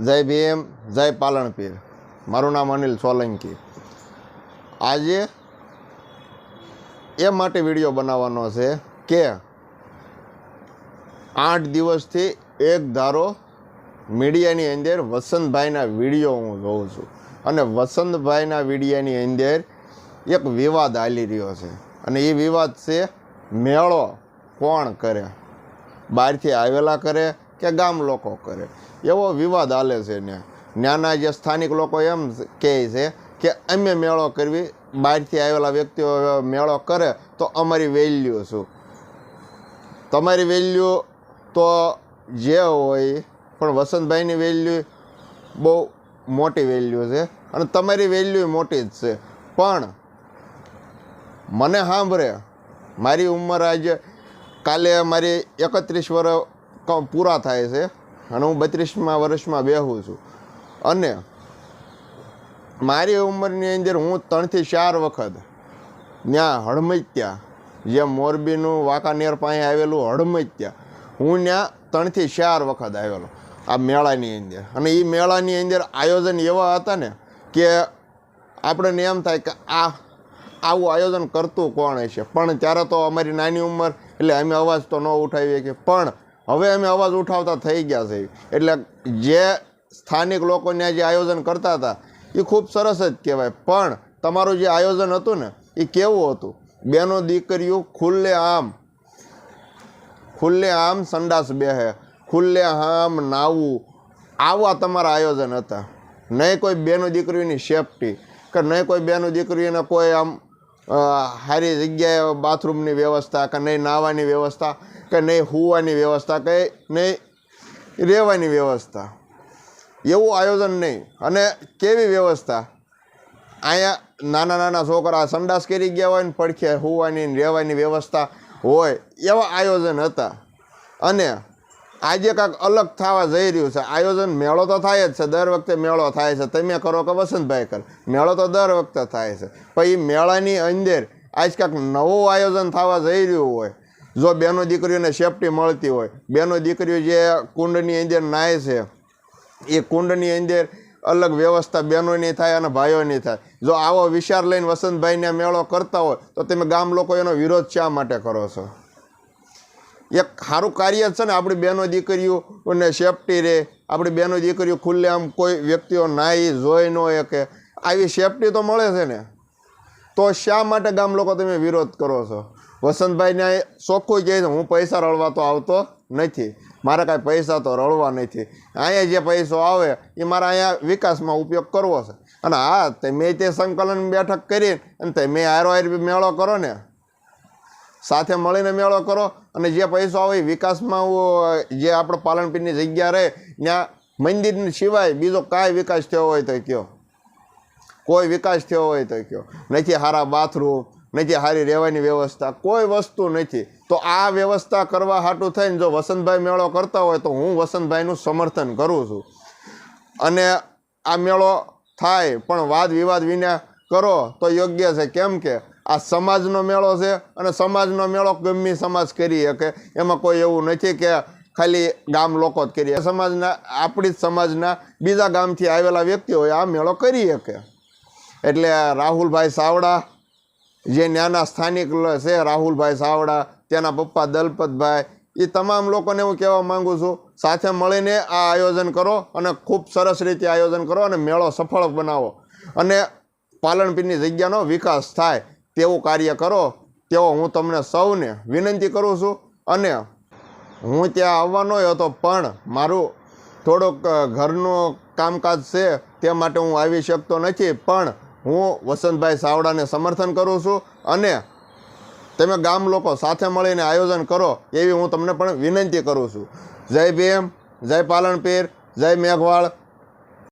જય ભીમ, જય પાલનપીર। મારું નામ અનિલ સોલંકી। આજે એ માટે વિડીયો બનાવવાનો છે કે 8 દિવસથી એક ધારો મીડિયાની અંદર વસંતભાઈના વિડીયો હું જોઉં છું અને વસંતભાઈના વિડીયાની અંદર એક વિવાદ હાલી રહ્યો છે અને એ વિવાદ છે મેળો કોણ કરે, બહારથી આવેલા કરે કે ગામ લોકો કરે, એવો વિવાદ હાલે છે ને ત્યાંના જે સ્થાનિક લોકો એમ કહે છે કે અમે મેળો કરવી, બહારથી આવેલા વ્યક્તિઓ મેળો કરે તો અમારી વેલ્યુ શું? તમારી વેલ્યુ તો જે હોય, પણ વસંતભાઈની વેલ્યુ બહુ મોટી વેલ્યુ છે અને તમારી વેલ્યુ મોટી જ છે। પણ મને સાંભળે, મારી ઉંમર આજે કાલે મારી 31 વર્ષ પૂરા થાય છે અને હું 32મા વર્ષમાં બેહું છું અને મારી ઉંમરની અંદર હું 3 થી 4 વખત ત્યાં હડમત્યા, જે મોરબીનું વાંકાનેર પાસે આવેલું હડમત્યા, હું ત્યાં 3 થી 4 વખત આવેલો આ મેળાની અંદર। અને એ મેળાની અંદર આયોજન એવા હતા ને કે આપણને એમ થાય કે આવું આયોજન કરતું કોણ હશે। પણ ત્યારે તો અમારી નાની ઉંમર એટલે અમે અવાજ તો ન ઉઠાવીએ કે, પણ હવે અમે અવાજ ઉઠાવતા થઈ ગયા છે। એટલે જે સ્થાનિક લોકો ત્યાં જે આયોજન કરતા હતા એ ખૂબ સરસ જ કહેવાય, પણ તમારું જે આયોજન હતું ને એ કેવું હતું? બેનો દીકરીઓ ખુલ્લે આમ સંડાસ બેહે, ખુલ્લે આમ નાવું, આવા તમારા આયોજન હતા। નહીં કોઈ બેનો દીકરીઓની સેફટી કે નહીં કોઈ બેનો દીકરીઓને કોઈ આમ સારી જગ્યાએ બાથરૂમની વ્યવસ્થા કે નહીં નાહવાની વ્યવસ્થા કે નહીં સૂવાની વ્યવસ્થા કે નહીં રહેવાની વ્યવસ્થા, એવું આયોજન નહીં। અને કેવી વ્યવસ્થા? અહીંયા નાના નાના છોકરા સંડાસ કરી ગયા હોય ને પડખે સૂવાની રહેવાની વ્યવસ્થા હોય, એવા આયોજન હતા। અને આજે કાંઈક અલગ થવા જઈ રહ્યું છે આયોજન। મેળો તો થાય જ છે, દર વખતે મેળો થાય છે, તમે કરો કે વસંતભાઈ કરે, મેળો તો દર વખતે થાય છે। પણ એ મેળાની અંદર આજ કાંઈક નવું આયોજન થવા જઈ રહ્યું હોય, જો બેનો દીકરીઓને સેફટી મળતી હોય, બેનો દીકરીઓ જે કુંડની અંદર નાય છે એ કુંડની અંદર અલગ વ્યવસ્થા બહેનોની થાય અને ભાઈઓની થાય। જો આવો વિચાર લઈને વસંતભાઈને મેળો કરતા હોય તો તમે ગામ લોકો એનો વિરોધ શા માટે કરો છો? એક સારું કાર્ય છે ને, આપણી બહેનો દીકરીઓને સેફટી રહે, આપણી બહેનો દીકરીઓ ખુલ્લે આમ કોઈ વ્યક્તિઓ નાહી જોઈ ન શકે, આવી સેફટી તો મળે છે ને, તો શા માટે ગામ લોકો તમે વિરોધ કરો છો? વસંતભાઈને ચોખ્ખું કહે છે, હું પૈસા રળવા તો આવતો નથી, મારે કાંઈ પૈસા તો રળવા નથી, અહીંયા જે પૈસો આવે એ મારા અહીંયા વિકાસમાં ઉપયોગ કરવો છે। અને હા, તમે તે સંકલન બેઠક કરી અને તમે હારો મેળો કરો ને, સાથે મળીને મેળો કરો અને જે પૈસો આવે વિકાસમાં, જે આપણે પાલનપીરની જગ્યા રહે ત્યાં મંદિર સિવાય બીજો કાંઈ વિકાસ થયો હોય તો કહો, કોઈ વિકાસ થયો હોય તો કહો। નથી સારા બાથરૂમ, નથી સારી રહેવાની વ્યવસ્થા, કોઈ વસ્તુ નથી। તો આ વ્યવસ્થા કરવા હાટું થઈને જો વસંતભાઈ મેળો કરતા હોય તો હું વસંતભાઈનું સમર્થન કરું છું। અને આ મેળો થાય પણ વાદ વિવાદ વિના કરો તો યોગ્ય છે, કેમ કે આ સમાજનો મેળો છે અને સમાજનો મેળો ગમે સમાજ કરી શકે, એમાં કોઈ એવું નથી કે ખાલી ગામ લોકો જ કરીએ, સમાજના આપણી જ સમાજના બીજા ગામથી આવેલા વ્યક્તિઓ આ મેળો કરી શકે। એટલે રાહુલભાઈ સાવડા જે ત્યાંના સ્થાનિક છે, રાહુલભાઈ સાવડા, ત્યાંના પપ્પા દલપતભાઈ, એ તમામ લોકોને હું કહેવા માગું છું, સાથે મળીને આ આયોજન કરો અને ખૂબ સરસ રીતે આયોજન કરો અને મેળો સફળ બનાવો અને પાલનપીરની જગ્યાનો વિકાસ થાય તેવું કાર્ય કરો, તેવો હું તમને સૌને વિનંતી કરું છું। અને હું ત્યાં આવવાનો હતો પણ મારું થોડુંક ઘરનું કામકાજ છે તે માટે હું આવી શકતો નથી, પણ હું વસંતભાઈ સાવડાને સમર્થન કરું છું અને તમે ગામ લોકો સાથે મળીને આયોજન કરો એવી હું તમને પણ વિનંતી કરું છું। જય ભીમ, જય પાલનપીર, જય મેઘવાળ,